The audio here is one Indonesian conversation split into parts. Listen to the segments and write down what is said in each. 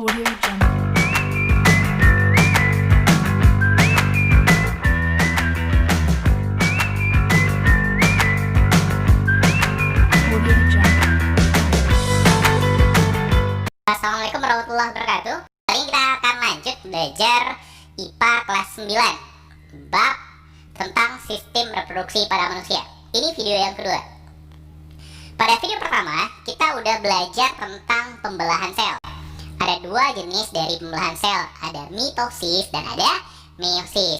Audio Jungle. Audio Jungle. Assalamualaikum warahmatullahi wabarakatuh. Kali ini kita akan lanjut belajar IPA kelas 9 bab tentang sistem reproduksi pada manusia. Ini video yang kedua. Pada video pertama kita udah belajar tentang pembelahan sel. Ada dua jenis dari pembelahan sel, ada mitosis dan ada meiosis.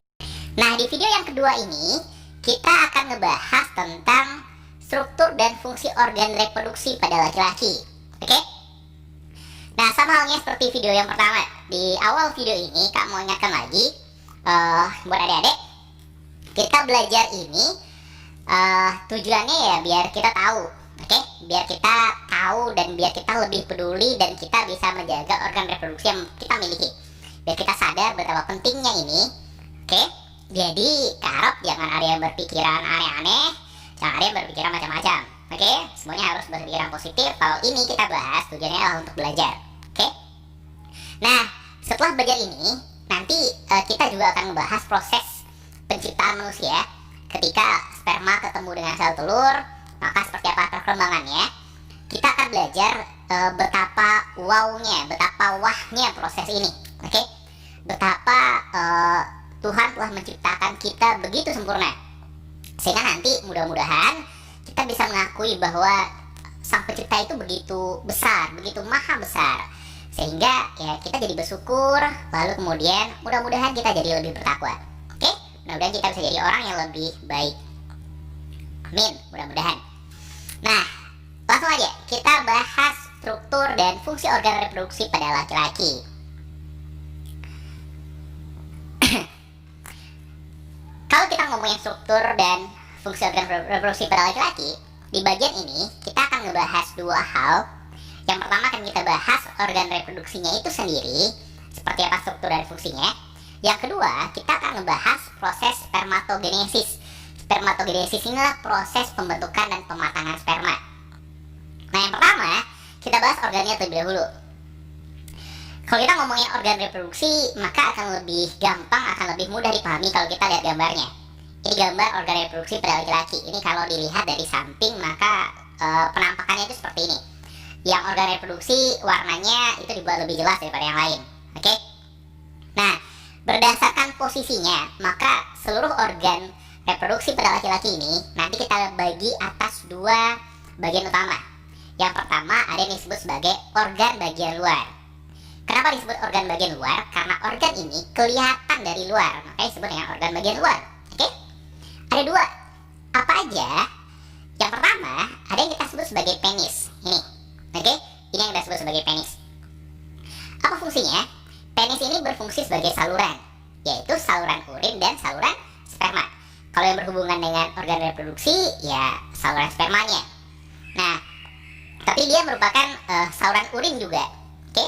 Nah, di video yang kedua ini kita akan ngebahas tentang struktur dan fungsi organ reproduksi pada laki-laki. Oke? Nah, sama halnya seperti video yang pertama. Di awal video ini, Kak mau ingatkan lagi, buat adik-adik, kita belajar ini tujuannya ya biar kita tahu, oke? Biar kita tahu dan biar kita lebih peduli dan kita bisa menjaga organ reproduksi yang kita miliki. Biar kita sadar betapa pentingnya ini, oke? Jadi, harap jangan ada yang berpikiran aneh-aneh, jangan ada yang berpikiran macam-macam. Oke, semuanya harus berpikiran positif. Kalau ini kita bahas tujuannya adalah untuk belajar. Oke. Nah, setelah belajar ini, nanti kita juga akan membahas proses penciptaan manusia. Ketika sperma ketemu dengan sel telur, maka seperti apa perkembangannya. Kita akan belajar betapa wownya, betapa wahnya proses ini. Oke. Betapa Tuhan telah menciptakan kita begitu sempurna. Sehingga nanti mudah-mudahan kita bisa mengakui bahwa Sang Pencipta itu begitu besar, begitu maha besar, sehingga ya kita jadi bersyukur, lalu kemudian mudah-mudahan kita jadi lebih bertakwa. Oke? Mudah-mudahan kita bisa jadi orang yang lebih baik. Amin, mudah-mudahan. Nah, langsung aja kita bahas struktur dan fungsi organ reproduksi pada laki-laki. Kalau kita ngomongin struktur dan fungsi organ reproduksi pada laki-laki, di bagian ini kita akan ngebahas dua hal. Yang pertama akan kita bahas organ reproduksinya itu sendiri, seperti apa struktur dan fungsinya. Yang kedua, kita akan ngebahas proses spermatogenesis. Spermatogenesis inilah proses pembentukan dan pematangan sperma. Nah, yang pertama, kita bahas organnya terlebih dahulu. Kalau kita ngomongin organ reproduksi, maka akan lebih gampang, akan lebih mudah dipahami kalau kita lihat gambarnya. Ini gambar organ reproduksi pada laki-laki. Ini kalau dilihat dari samping, maka penampakannya itu seperti ini. Yang organ reproduksi warnanya itu dibuat lebih jelas daripada yang lain. Oke? Nah, berdasarkan posisinya, maka seluruh organ reproduksi pada laki-laki ini nanti kita bagi atas dua bagian utama. Yang pertama ada yang disebut sebagai organ bagian luar. Kenapa disebut organ bagian luar? Karena organ ini kelihatan dari luar, makanya disebut dengan organ bagian luar. Oke? Ada dua. Apa aja? Yang pertama ada yang kita sebut sebagai penis. Ini. Oke? Ini yang kita sebut sebagai penis. Apa fungsinya? Penis ini berfungsi sebagai saluran, yaitu saluran urin dan saluran sperma. Kalau yang berhubungan dengan organ reproduksi, ya saluran spermanya. Nah, tapi dia merupakan saluran urin juga. Oke?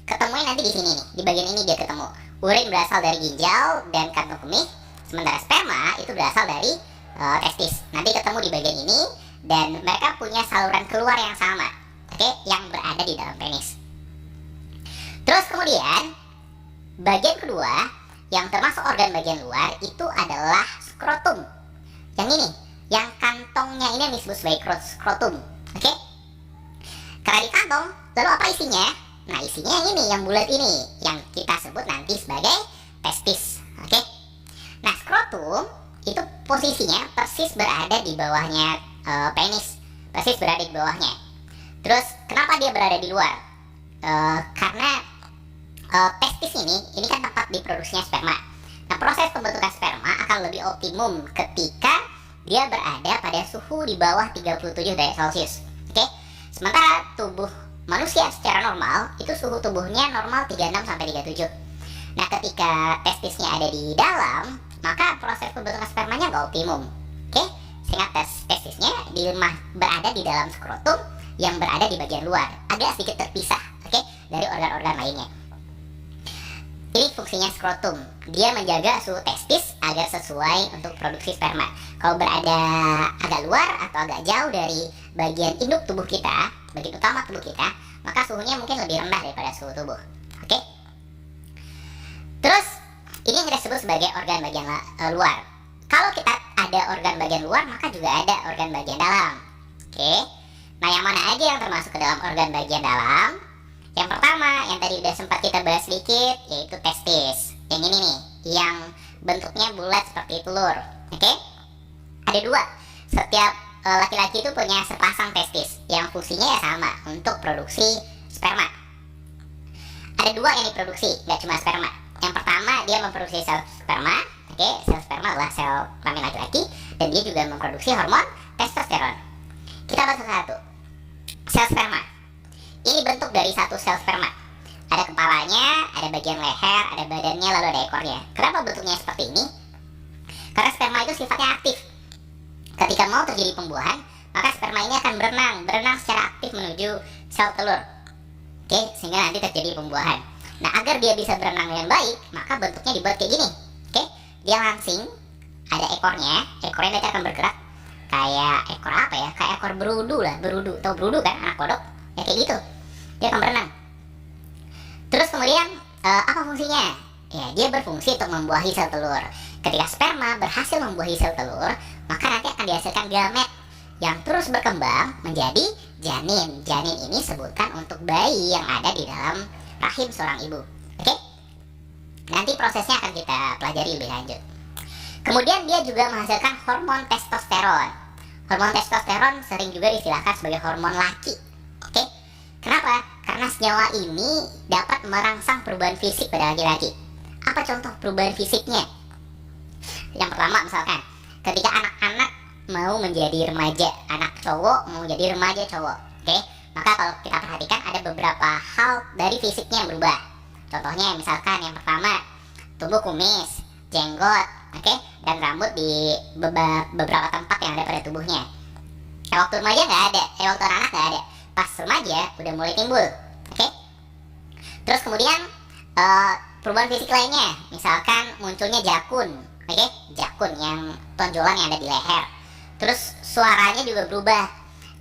Ketemunya nanti di sini nih, di bagian ini dia ketemu. Urin berasal dari ginjal dan kantung kemih, sementara sperma itu berasal dari testis. Nanti ketemu di bagian ini dan mereka punya saluran keluar yang sama, oke, yang berada di dalam penis. Terus kemudian bagian kedua yang termasuk organ bagian luar itu adalah skrotum. Yang ini, yang kantongnya ini yang disebut sebagai skrotum, oke? Karena di kantong, lalu apa isinya? Nah, isinya yang ini, yang bulat ini, yang kita sebut nanti sebagai testis, oke? Nah, skrotum itu posisinya persis berada di bawahnya penis, persis berada di bawahnya. Terus, kenapa dia berada di luar? Karena testis ini kan tempat diproduksinya sperma. Nah, proses pembentukan sperma akan lebih optimum ketika dia berada pada suhu di bawah 37 derajat Celcius, oke? Sementara tubuh manusia secara normal itu suhu tubuhnya normal 36 sampai 37. Nah, ketika testisnya ada di dalam, maka proses pembentukan spermanya nggak optimum. Oke? Sehingga testisnya berada di dalam skrotum yang berada di bagian luar, agak sedikit terpisah, oke, dari organ-organ lainnya. Ini fungsinya skrotum. Dia menjaga suhu testis agar sesuai untuk produksi sperma. Kalau berada agak luar atau agak jauh dari bagian induk tubuh kita, bagian utama tubuh kita, maka suhunya mungkin lebih rendah daripada suhu tubuh. Oke. Terus ini yang kita sebut sebagai organ bagian luar. Kalau kita ada organ bagian luar, maka juga ada organ bagian dalam. Oke. Nah, yang mana aja yang termasuk ke dalam organ bagian dalam? Yang pertama, yang tadi udah sempat kita bahas sedikit, yaitu testis. Yang ini nih, yang bentuknya bulat seperti telur. Oke. Ada dua. Setiap laki-laki itu punya sepasang testis yang fungsinya ya sama untuk produksi sperma. Ada dua yang diproduksi, nggak cuma sperma. Yang pertama, dia memproduksi sel sperma. Oke, sel sperma adalah sel kelamin laki-laki, dan dia juga memproduksi hormon testosteron. Kita bahas satu-satu. Sel sperma ini bentuk dari satu sel sperma. Ada kepalanya, ada bagian leher, ada badannya, lalu ada ekornya. Kenapa bentuknya seperti ini? Karena sperma itu sifatnya aktif. Ketika mau terjadi pembuahan, maka sperma ini akan berenang secara aktif menuju sel telur. Oke, sehingga nanti terjadi pembuahan. Nah, agar dia bisa berenang dengan baik, maka bentuknya dibuat kayak gini. Oke, dia langsing, ada ekornya nanti akan bergerak kayak ekor apa ya? Kayak ekor berudu lah, berudu. Tahu berudu kan, anak kodok? Ya kayak gitu. Dia akan berenang. Terus kemudian apa fungsinya? Ya, dia berfungsi untuk membuahi sel telur. Ketika sperma berhasil membuahi sel telur, maka nanti akan dihasilkan gamet yang terus berkembang menjadi janin. Janin ini sebutan untuk bayi yang ada di dalam rahim seorang ibu. Oke? Nanti prosesnya akan kita pelajari lebih lanjut. Kemudian dia juga menghasilkan hormon testosteron. Hormon testosteron sering juga istilahkan sebagai hormon laki. Oke? Kenapa? Karena senyawa ini dapat merangsang perubahan fisik pada laki-laki. Apa contoh perubahan fisiknya? Yang pertama misalkan, ketika anak-anak mau menjadi remaja, anak cowok mau jadi remaja cowok, oke? Maka kalau kita perhatikan ada beberapa hal dari fisiknya yang berubah. Contohnya misalkan yang pertama, tumbuh kumis, jenggot, oke? Dan rambut di beberapa tempat yang ada pada tubuhnya. Waktu remaja nggak ada, waktu anak nggak ada. Pas remaja udah mulai timbul, oke? Terus kemudian perubahan fisik lainnya, misalkan munculnya jakun, oke? Jakun yang tonjolan yang ada di leher. Terus suaranya juga berubah.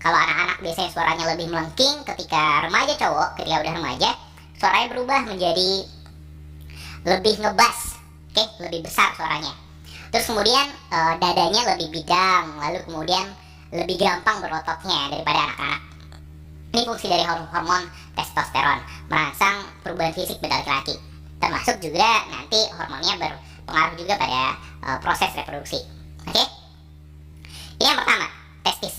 Kalau anak-anak biasanya suaranya lebih melengking, ketika remaja cowok, ketika udah remaja, suaranya berubah menjadi lebih ngebas, oke? Lebih besar suaranya. Terus kemudian dadanya lebih bidang, lalu kemudian lebih gampang berototnya daripada anak-anak. Ini fungsi dari hormon testosteron, merangsang perubahan fisik pada laki-laki. Termasuk juga nanti hormonnya berpengaruh juga pada proses reproduksi. Oke? Ini yang pertama, testis.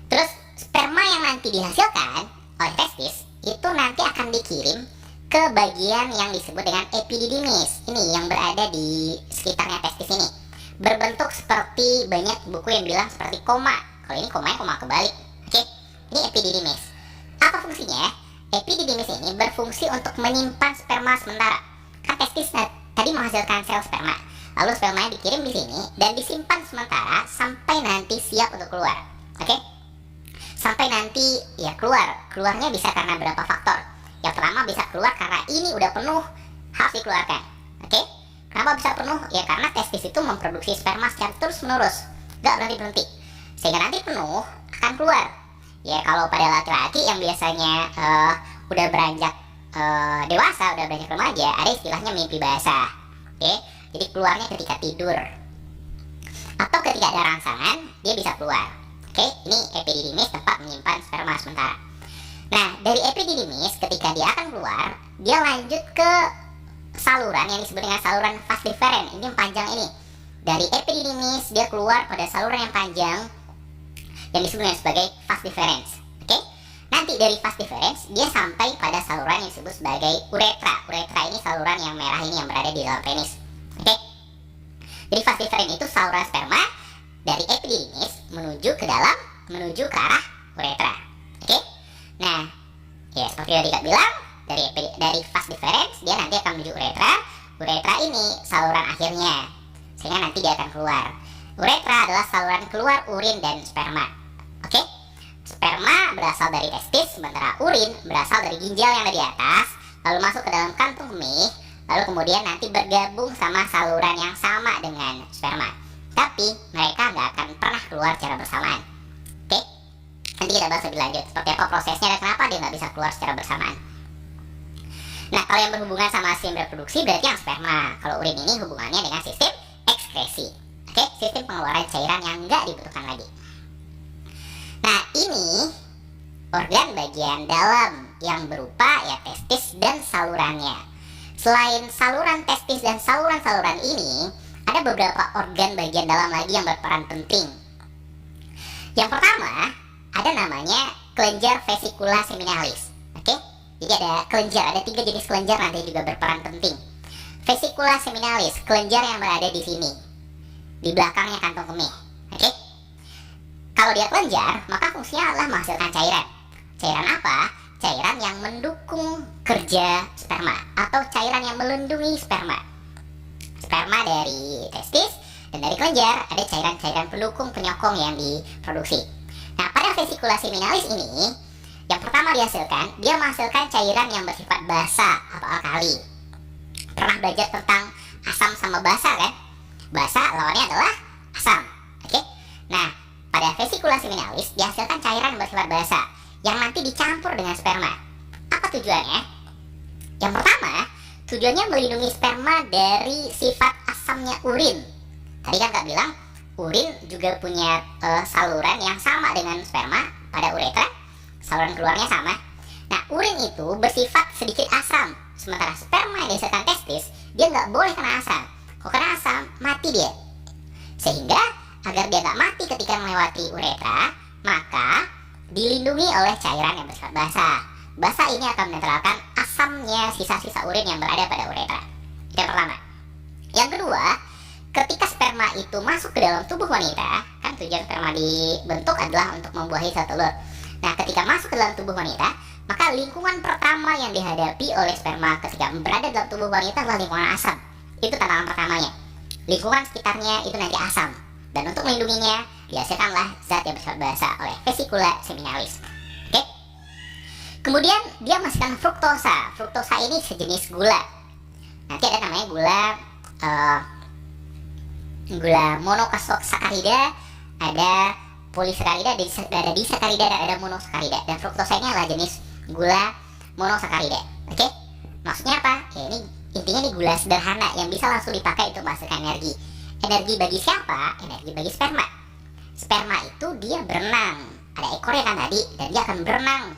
Terus sperma yang nanti dihasilkan oleh testis itu nanti akan dikirim ke bagian yang disebut dengan epididymis. Ini yang berada di sekitarnya testis ini. Berbentuk seperti banyak buku yang bilang seperti koma. Kalau ini komanya koma kebalik. Oke? Ini epididymis. Apa fungsinya? Epididymis ini berfungsi untuk menyimpan sperma sementara. Kan testis tadi menghasilkan sel sperma. Lalu spermanya dikirim di sini dan disimpan sementara sampai nanti siap untuk keluar. Oke? Sampai nanti ya keluar. Keluarnya bisa karena berapa faktor. Yang pertama bisa keluar karena ini udah penuh, harus dikeluarkan. Oke? Kenapa bisa penuh? Ya karena testis itu memproduksi sperma secara terus menerus, gak berhenti-berhenti. Sehingga nanti penuh akan keluar. Ya kalau pada laki-laki yang biasanya udah beranjak dewasa, udah beranjak remaja, ada istilahnya mimpi basah. Oke, jadi keluarnya ketika tidur atau ketika ada rangsangan, dia bisa keluar. Oke, ini epididymis, tempat menyimpan sperma sementara. Nah, dari epididymis ketika dia akan keluar, dia lanjut ke saluran yang disebut dengan saluran vas deferens. Ini yang panjang ini. Dari epididymis dia keluar pada saluran yang panjang yang disebut sebagai vas deferens. Oke? Nanti dari vas deferens dia sampai pada saluran yang disebut sebagai uretra. Uretra ini saluran yang merah ini yang berada di dalam penis. Oke? Jadi vas deferens itu saluran sperma dari epididymis menuju ke arah uretra. Oke? Nah, ya seperti yang Dika bilang, dari vas deferens dia nanti akan menuju uretra. Uretra ini saluran akhirnya, sehingga nanti dia akan keluar. Uretra adalah saluran keluar urin dan sperma. Oke? Sperma berasal dari testis, sementara urin berasal dari ginjal yang ada di atas, lalu masuk ke dalam kantung kemih, lalu kemudian nanti bergabung sama saluran yang sama dengan sperma. Tapi mereka nggak akan pernah keluar secara bersamaan. Oke? Nanti kita bahas lebih lanjut seperti apa prosesnya dan kenapa dia nggak bisa keluar secara bersamaan. Nah, kalau yang berhubungan sama sistem reproduksi berarti yang sperma. Kalau urin ini hubungannya dengan sistem ekskresi. Oke, sistem pengeluaran cairan yang nggak dibutuhkan lagi. Nah, ini organ bagian dalam yang berupa ya testis dan salurannya. Selain saluran testis dan saluran-saluran ini, ada beberapa organ bagian dalam lagi yang berperan penting. Yang pertama, ada namanya kelenjar vesicula seminalis. Oke? Jadi ada kelenjar, ada 3 jenis kelenjar nanti juga berperan penting. Vesicula seminalis, kelenjar yang berada di sini, di belakangnya kantong kemih. Oke? Kalau dia kelenjar, maka fungsinya adalah menghasilkan cairan. Cairan apa? Cairan yang mendukung kerja sperma atau cairan yang melindungi sperma. Sperma dari testis dan dari kelenjar ada cairan-cairan pendukung penyokong yang diproduksi. Nah, pada vesicula seminalis ini, yang pertama dia menghasilkan cairan yang bersifat basa atau alkali. Pernah belajar tentang asam sama basa kan? Basa lawannya adalah asam. Oke? Nah, pada vesicula seminalis dihasilkan cairan yang bersifat basa yang nanti dicampur dengan sperma. Apa tujuannya? Yang pertama, tujuannya melindungi sperma dari sifat asamnya urin. Tadi kan Kak bilang urin juga punya saluran yang sama dengan sperma pada uretra. Saluran keluarnya sama. Nah, urin itu bersifat sedikit asam. Sementara sperma yang dihasilkan testis, dia nggak boleh kena asam. Kalau kena asam, mati dia. Sehingga agar dia nggak mati ketika melewati uretra, maka dilindungi oleh cairan yang bersifat basa. Basa ini akan menetralkan asamnya sisa-sisa urin yang berada pada uretra. Itu yang pertama. Yang kedua, ketika sperma itu masuk ke dalam tubuh wanita, kan tujuan sperma dibentuk adalah untuk membuahi sel telur. Nah, ketika masuk ke dalam tubuh wanita, maka lingkungan pertama yang dihadapi oleh sperma ketika berada dalam tubuh wanita adalah lingkungan asam. Itu tantangan pertamanya. Lingkungan sekitarnya itu nanti asam. Dan untuk melindunginya, dihasilkanlah zat yang bersifat basa oleh vesicula seminalis. Oke? Kemudian dia menghasilkan fruktosa. Fruktosa ini sejenis gula. Nanti ada namanya gula monosakarida, ada polisakarida, ada disakarida, dan ada monosakarida. Dan fruktosa ini adalah jenis gula monosakarida. Oke? Maksudnya apa? Ya, ini intinya ini gula sederhana yang bisa langsung dipakai untuk menghasilkan energi. Energi bagi siapa? Energi bagi sperma. Sperma itu dia berenang, ada ekornya kan tadi, dan dia akan berenang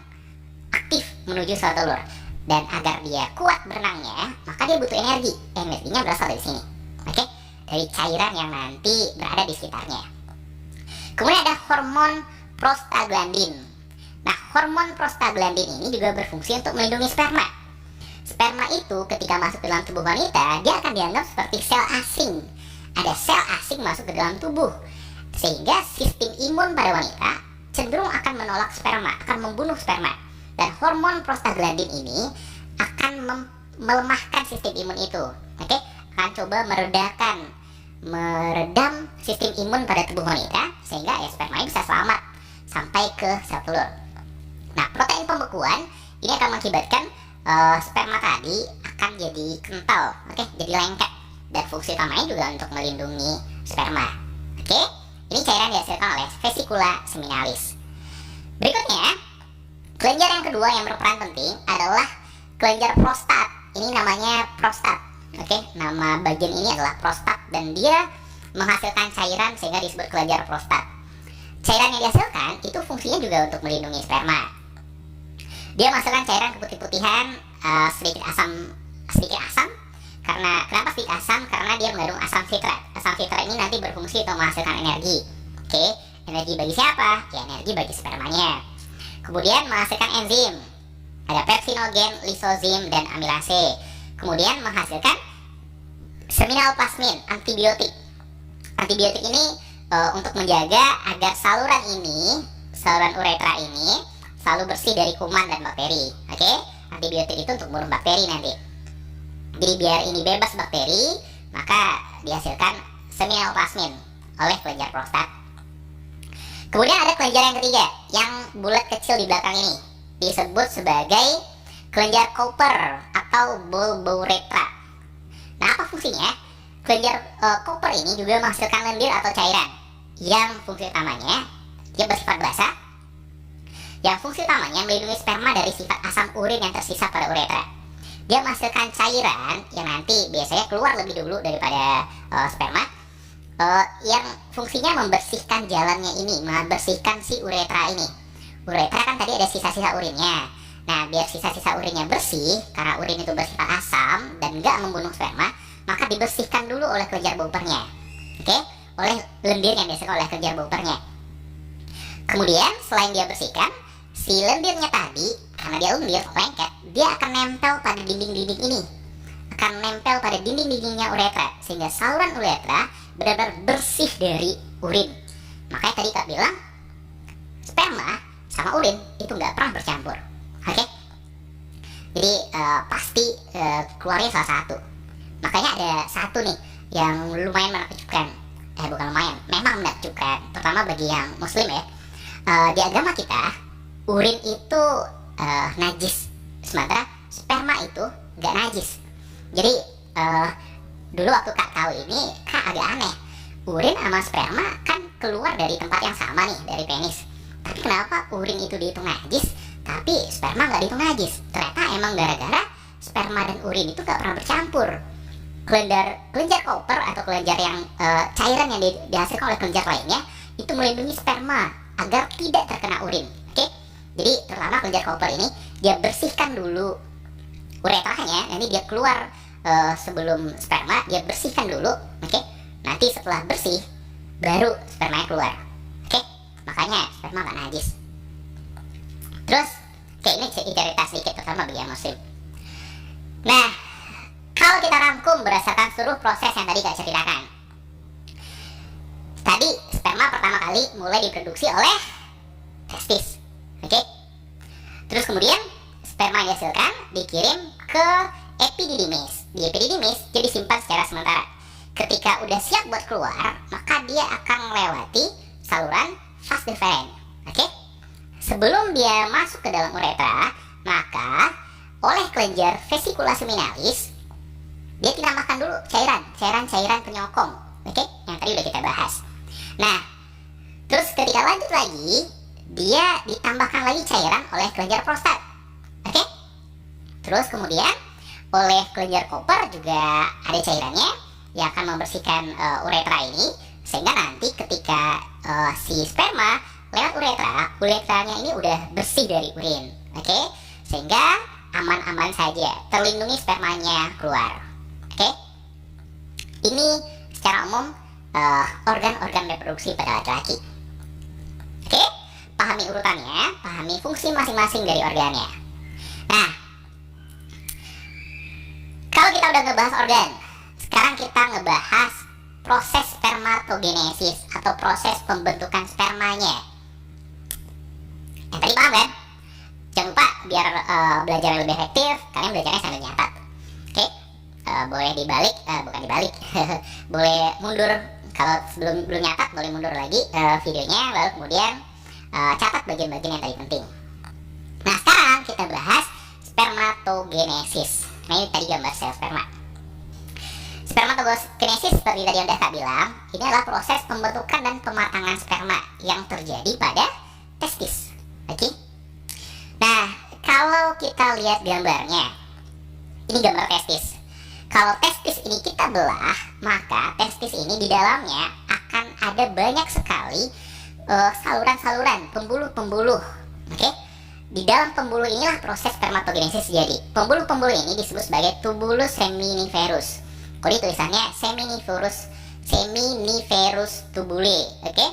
aktif menuju sel telur. Dan agar dia kuat berenangnya, maka dia butuh energi. Energinya berasal dari sini. Oke? Dari cairan yang nanti berada di sekitarnya. Kemudian ada hormon prostaglandin. Nah, hormon prostaglandin ini juga berfungsi untuk melindungi sperma. Sperma itu ketika masuk ke dalam tubuh wanita, dia akan dianggap seperti sel asing. Ada sel asing masuk ke dalam tubuh, sehingga sistem imun pada wanita cenderung akan menolak sperma, akan membunuh sperma. Dan hormon prostaglandin ini akan melemahkan sistem imun itu. Oke? Akan coba meredam sistem imun pada tubuh wanita, sehingga ya spermanya bisa selamat sampai ke sel telur. Nah, protein pembekuan ini akan mengakibatkan sperma tadi akan jadi kental, oke, jadi lengket. Dan fungsi utamanya juga untuk melindungi sperma. Oke, ini cairan dihasilkan oleh vesicula seminalis. Berikutnya, kelenjar yang kedua yang berperan penting adalah kelenjar prostat. Ini namanya prostat. Oke, nama bagian ini adalah prostat dan dia menghasilkan cairan sehingga disebut kelenjar prostat. Cairan yang dihasilkan itu fungsinya juga untuk melindungi sperma. Dia menghasilkan cairan keputih-putihan, sedikit asam. Kenapa sedikit asam? Karena dia mengandung asam sitrat. Asam sitrat ini nanti berfungsi untuk menghasilkan energi. Oke, energi bagi siapa? Ya, energi bagi spermanya. Kemudian menghasilkan enzim. Ada pepsinogen, lisozim, dan amilase. Kemudian menghasilkan seminal plasmin, antibiotik. Antibiotik ini untuk menjaga agar saluran uretra ini selalu bersih dari kuman dan bakteri. Oke? Antibiotik itu untuk membunuh bakteri nanti. Jadi biar ini bebas bakteri, maka dihasilkan seminal plasmin oleh kelenjar prostat. Kemudian ada kelenjar yang ketiga, yang bulat kecil di belakang ini, disebut sebagai kelenjar Cooper atau bulbouretra. Nah, apa fungsinya? Kelenjar Cooper ini juga menghasilkan lendir atau cairan yang fungsi utamanya dia bersifat basa. Yang fungsi utamanya melindungi sperma dari sifat asam urin yang tersisa pada uretra. dia menghasilkan cairan yang nanti biasanya keluar lebih dulu daripada sperma, yang fungsinya membersihkan jalannya ini, membersihkan si uretra ini. Uretra kan tadi ada sisa-sisa urinnya. Nah, biar sisa-sisa urinnya bersih, karena urin itu bersifat asam dan nggak membunuh sperma, maka dibersihkan dulu oleh kelenjar bowpernya. Oke? Oleh lendir yang biasanya oleh kelenjar bowpernya. Kemudian selain dia bersihkan, si lendirnya tadi, karena dia lendir lengket, dia akan nempel pada dinding-dinding ini, akan nempel pada dinding-dindingnya uretra, sehingga saluran uretra benar-benar bersih dari urin. Makanya tadi Kak bilang sperma sama urin itu nggak pernah bercampur. Oke? Jadi pasti keluarnya salah satu. Makanya ada satu nih yang lumayan menakjubkan. Bukan lumayan, memang menakjubkan, terutama bagi yang muslim ya. Di agama kita, urin itu najis, sementara sperma itu nggak najis. Jadi dulu waktu Kak tahu ini, Kak agak aneh. Urin sama sperma kan keluar dari tempat yang sama nih, dari penis. Tapi kenapa urin itu dihitung najis, tapi sperma nggak dihitung najis? Ternyata emang gara-gara sperma dan urin itu nggak pernah bercampur. Kelenjar Cowper atau kelenjar yang cairan yang dihasilkan oleh kelenjar lainnya itu melindungi sperma agar tidak terkena urin. Oke? Jadi terutama kelenjar Cowper ini dia bersihkan dulu uretranya, nanti dia keluar sebelum sperma, dia bersihkan dulu. Oke? Nanti setelah bersih baru spermanya keluar. Oke? Makanya sperma nggak najis. Terus ini cerita sedikit terutama bagi yang muslim. Nah, kalau kita rangkum berdasarkan seluruh proses yang tadi Kak ceritakan, tadi sperma pertama kali mulai diproduksi oleh testis. Oke? Terus kemudian sperma yang dihasilkan dikirim ke epididymis. Di epididymis dia disimpan secara sementara. Ketika udah siap buat keluar, maka dia akan melewati saluran vas deferens. Oke? Sebelum dia masuk ke dalam uretra, maka oleh kelenjar vesicula seminalis dia ditambahkan dulu cairan penyokong. Oke? Yang tadi udah kita bahas. Nah, terus ketika lanjut lagi, dia ditambahkan lagi cairan oleh kelenjar prostat. Oke? Terus kemudian oleh kelenjar Cowper juga ada cairannya yang akan membersihkan uretra ini, sehingga nanti ketika si sperma lewat uretranya ini udah bersih dari urin. Oke? Sehingga aman-aman saja, terlindungi spermanya keluar. Oke? Ini secara umum organ-organ reproduksi pada laki-laki. Oke? Pahami urutannya, pahami fungsi masing-masing dari organnya. Nah, kalau kita udah ngebahas organ, sekarang kita ngebahas proses spermatogenesis atau proses pembentukan spermanya. Yang tadi paham kan? Jangan lupa biar belajar lebih efektif, kalian belajarnya sambil nyatat. Oke? Boleh dibalik, bukan dibalik, boleh mundur. Kalau belum nyatat, boleh mundur lagi videonya, lalu kemudian catat bagian-bagian yang tadi penting. Nah, sekarang kita bahas spermatogenesis. Nah, ini tadi gambar sel sperma. Spermatogenesis seperti tadi yang udah Kak bilang, ini adalah proses pembentukan dan pematangan sperma yang terjadi pada testis. Oke? Nah, kalau kita lihat gambarnya, ini gambar testis. Kalau testis ini kita belah, maka testis ini di dalamnya akan ada banyak sekali saluran-saluran, pembuluh-pembuluh. Oke? Di dalam pembuluh inilah proses spermatogenesis terjadi. Pembuluh-pembuluh ini disebut sebagai tubulus seminiferus. Kalau tulisannya seminiferus tubuli. Oke?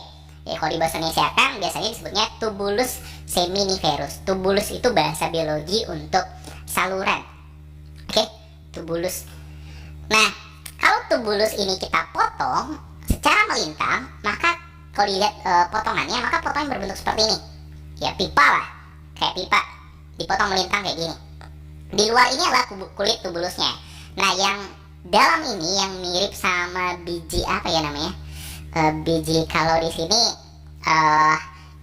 Ya, kalau di bahasa Indonesia kan biasanya disebutnya tubulus seminiferus. Tubulus itu bahasa biologi untuk saluran. Oke? Tubulus. Nah, kalau tubulus ini kita potong secara melintang, maka kalau dilihat potongannya, maka potongan berbentuk seperti ini. Ya, pipa lah. Kayak pipa. Dipotong melintang kayak gini. Di luar ini adalah kulit tubulusnya. Nah, yang dalam ini yang mirip sama biji apa ya namanya? Biji, kalau di sini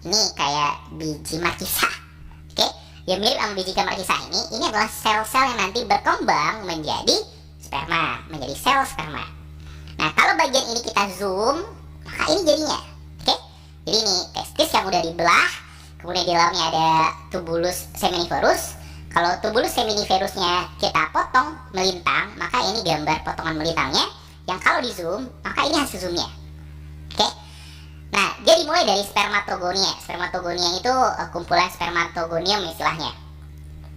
ini kayak biji markisa. Oke? Yang mirip sama biji markisa ini adalah sel-sel yang nanti berkembang menjadi sperma, menjadi sel sperma. Nah, kalau bagian ini kita zoom, maka ini jadinya. Oke? Jadi ini testis yang udah dibelah, kemudian di dalamnya ada tubulus seminiferus. Kalau tubulus seminiferusnya kita potong melintang, maka ini gambar potongan melintangnya. Yang kalau di zoom, maka ini hasil zoomnya. Oke. Nah, dia dimulai dari spermatogonia. Spermatogonia itu kumpulan spermatogonium istilahnya.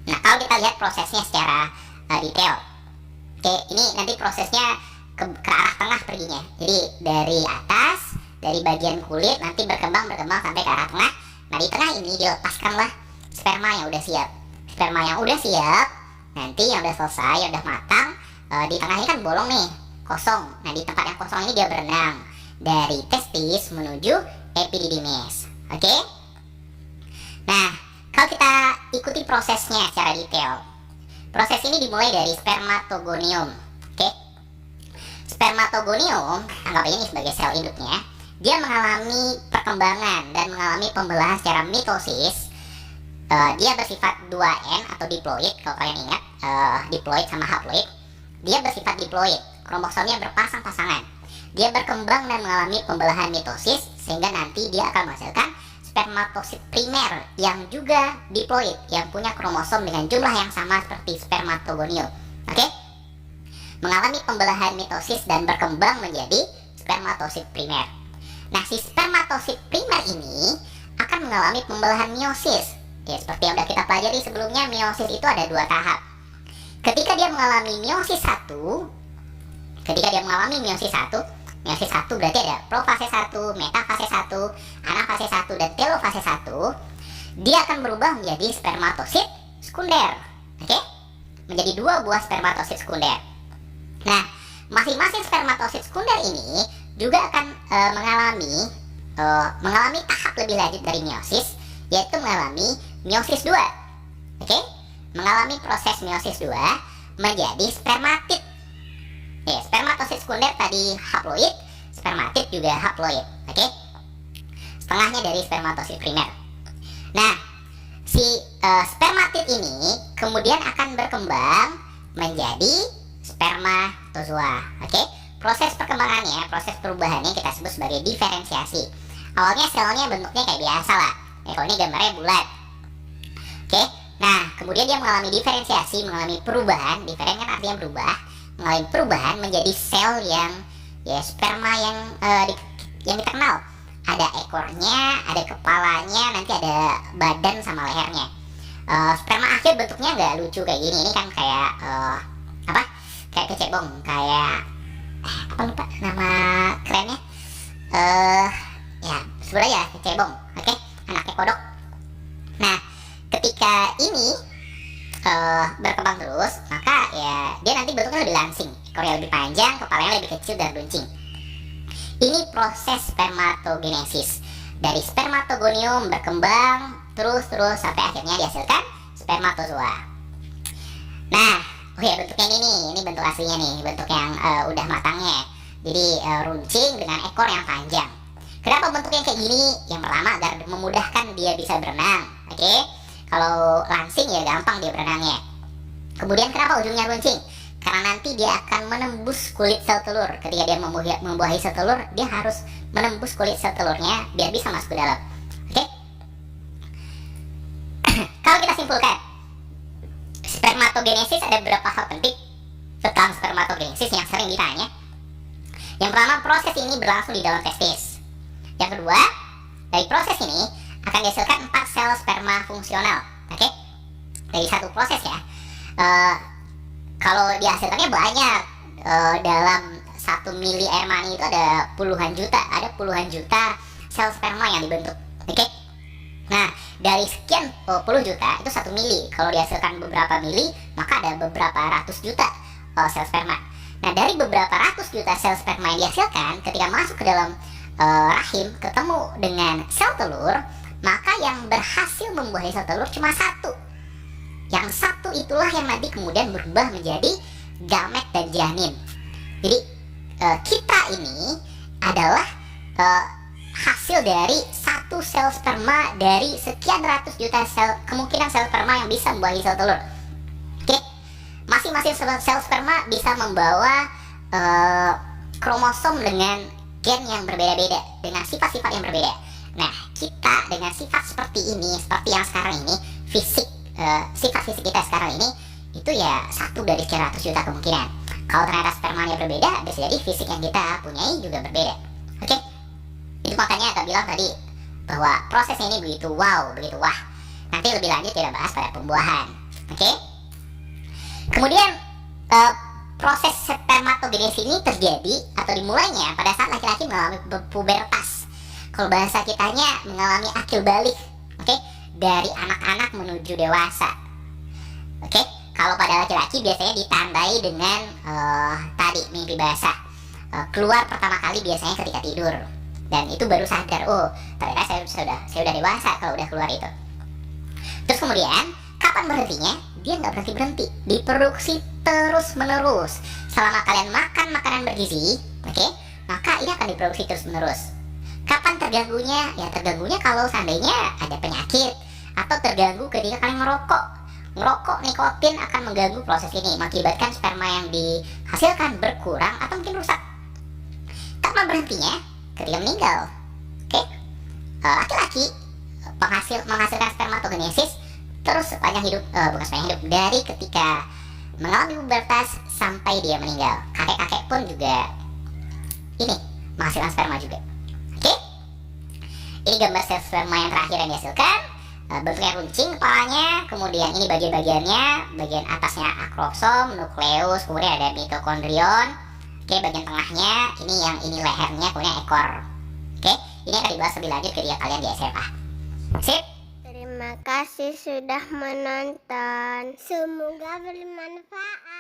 Nah, kalau kita lihat prosesnya secara detail. Oke, ini nanti prosesnya ke arah tengah perginya. Jadi dari atas, dari bagian kulit nanti berkembang sampai ke arah tengah. Nah, di tengah ini dilepaskanlah sperma yang udah siap. Sperma yang udah siap, nanti yang udah selesai, yang udah matang, di tengah ini kan bolong nih, kosong. Nah, di tempat yang kosong ini dia berenang dari testis menuju epididymis. Oke? Nah, kalau kita ikuti prosesnya secara detail, proses ini dimulai dari spermatogonium. Oke? Spermatogonium, anggap ini sebagai sel induknya, dia mengalami perkembangan dan mengalami pembelahan secara mitosis. Dia bersifat 2N atau diploid, kalau kalian ingat, diploid sama haploid. Dia bersifat diploid, kromosomnya berpasang-pasangan. Dia berkembang dan mengalami pembelahan mitosis, sehingga nanti dia akan menghasilkan spermatosit primer yang juga diploid, yang punya kromosom dengan jumlah yang sama seperti spermatogonium. Oke? Mengalami pembelahan mitosis dan berkembang menjadi spermatosit primer. Nah, si spermatosit primer ini akan mengalami pembelahan meiosis. Ya, seperti yang sudah kita pelajari sebelumnya, meiosis itu ada 2 tahap. Ketika dia mengalami meiosis 1, meiosis 1 berarti ada profase 1, metafase 1, anafase 1, dan telofase 1. Dia akan berubah menjadi spermatosit sekunder. Oke? Menjadi 2 buah spermatosit sekunder. Nah, masing-masing spermatosit sekunder ini juga akan mengalami tahap lebih lanjut dari meiosis, yaitu mengalami meiosis 2. Oke? Mengalami proses meiosis 2 menjadi spermatid. Ya, spermatosit sekunder tadi haploid, spermatid juga haploid. Oke? Setengahnya dari spermatosit primer. Nah, si spermatid ini kemudian akan berkembang menjadi spermatozoa. Oke? Proses perkembangannya, proses perubahannya kita sebut sebagai diferensiasi. Awalnya selnya bentuknya kayak biasa lah. Ya, kalau ini gambarnya bulat. Oke, nah kemudian dia mengalami diferensiasi, mengalami perubahan. Diferen kan artinya berubah, mengalami perubahan menjadi sel yang sperma yang kita kenal. Ada ekornya, ada kepalanya, nanti ada badan sama lehernya. Sperma akhir bentuknya nggak lucu kayak gini. Ini kan kayak kayak kecebong, kayak apa lupa nama kerennya. Ya sebenarnya kecebong. Oke, anaknya kodok. Nah, ketika ini berkembang terus, maka ya dia nanti bentuknya lebih langsing, ekornya lebih panjang, kepalanya lebih kecil dan runcing. Ini proses spermatogenesis. Dari spermatogonium berkembang terus sampai akhirnya dihasilkan spermatozoa. Nah, bentuknya ini bentuk aslinya nih, bentuk yang udah matangnya. Jadi runcing dengan ekor yang panjang. Kenapa bentuknya kayak gini? Yang pertama agar memudahkan dia bisa berenang. Oke? Kalau langsing ya gampang dia berenangnya. Kemudian kenapa ujungnya runcing? Karena nanti dia akan menembus kulit sel telur. Ketika dia membuahi sel telur, dia harus menembus kulit sel telurnya biar bisa masuk ke dalam. Oke? Kalau kita simpulkan, spermatogenesis ada beberapa hal penting tentang spermatogenesis yang sering ditanya. Yang pertama, proses ini berlangsung di dalam testis. Yang kedua, dari proses ini akan dihasilkan 4 sel sperma fungsional. Oke? Dari satu proses ya. Kalau dihasilkannya banyak. Dalam 1 mili air mani itu ada puluhan juta sel sperma yang dibentuk. Oke? Nah, dari sekian puluh juta itu 1 mili. Kalau dihasilkan beberapa mili, maka ada beberapa ratus juta sel sperma. Nah, dari beberapa ratus juta sel sperma yang dihasilkan, ketika masuk ke dalam rahim ketemu dengan sel telur, maka yang berhasil membuahi sel telur cuma 1. Yang 1 itulah yang nanti kemudian berubah menjadi gamet dan janin. Jadi kita ini adalah hasil dari 1 sel sperma dari sekian ratus juta kemungkinan sel sperma yang bisa membuahi sel telur. Oke, masing-masing sel sperma bisa membawa kromosom dengan gen yang berbeda-beda, dengan sifat-sifat yang berbeda. Nah, kita dengan sifat seperti ini, seperti yang sekarang ini, fisik sifat fisik kita sekarang ini itu ya satu dari sekian ratus juta kemungkinan. Kalau ternyata spermanya berbeda, bisa jadi fisik yang kita punyai juga berbeda. Oke? Itu makanya Kak bilang tadi bahwa prosesnya ini begitu wow, begitu wah. Nanti lebih lanjut kita bahas pada pembuahan. Oke? Kemudian proses spermatogenesis ini terjadi atau dimulainya pada saat laki-laki mengalami pubertas. Kalau bahasa kitanya mengalami akil balik, oke? Dari anak-anak menuju dewasa. Oke? Kalau pada laki-laki biasanya ditandai dengan tadi mimpi basah. Keluar pertama kali biasanya ketika tidur. Dan itu baru sadar, oh ternyata saya udah dewasa kalau udah keluar itu. Terus kemudian kapan berhentinya? Dia nggak berhenti, diproduksi terus menerus. Selama kalian makan makanan bergizi, oke, maka ini akan diproduksi terus menerus. Kapan terganggunya? Ya terganggunya kalau seandainya ada penyakit atau terganggu ketika kalian ngerokok. Ngerokok nikotin akan mengganggu proses ini, mengakibatkan sperma yang dihasilkan berkurang atau mungkin rusak. Kapan berhentinya? Ketika meninggal. Oke, laki-laki menghasilkan spermatogenesis terus sepanjang hidup, bukan sepanjang hidup, dari ketika mengalami pubertas sampai dia meninggal. Kakek-kakek pun juga ini menghasilkan sperma juga. Oke, ini gambar sel sperma yang terakhir yang dihasilkan. Bentuknya runcing kepalanya, kemudian ini bagian-bagiannya, bagian atasnya akrosom, nukleus, kemudian ada mitokondrion. Oke, bagian tengahnya ini lehernya, kemudian ekor. Oke, ini akan dibahas lebih lanjut ketika kalian di SMA. Sip. Terima kasih sudah menonton. Semoga bermanfaat.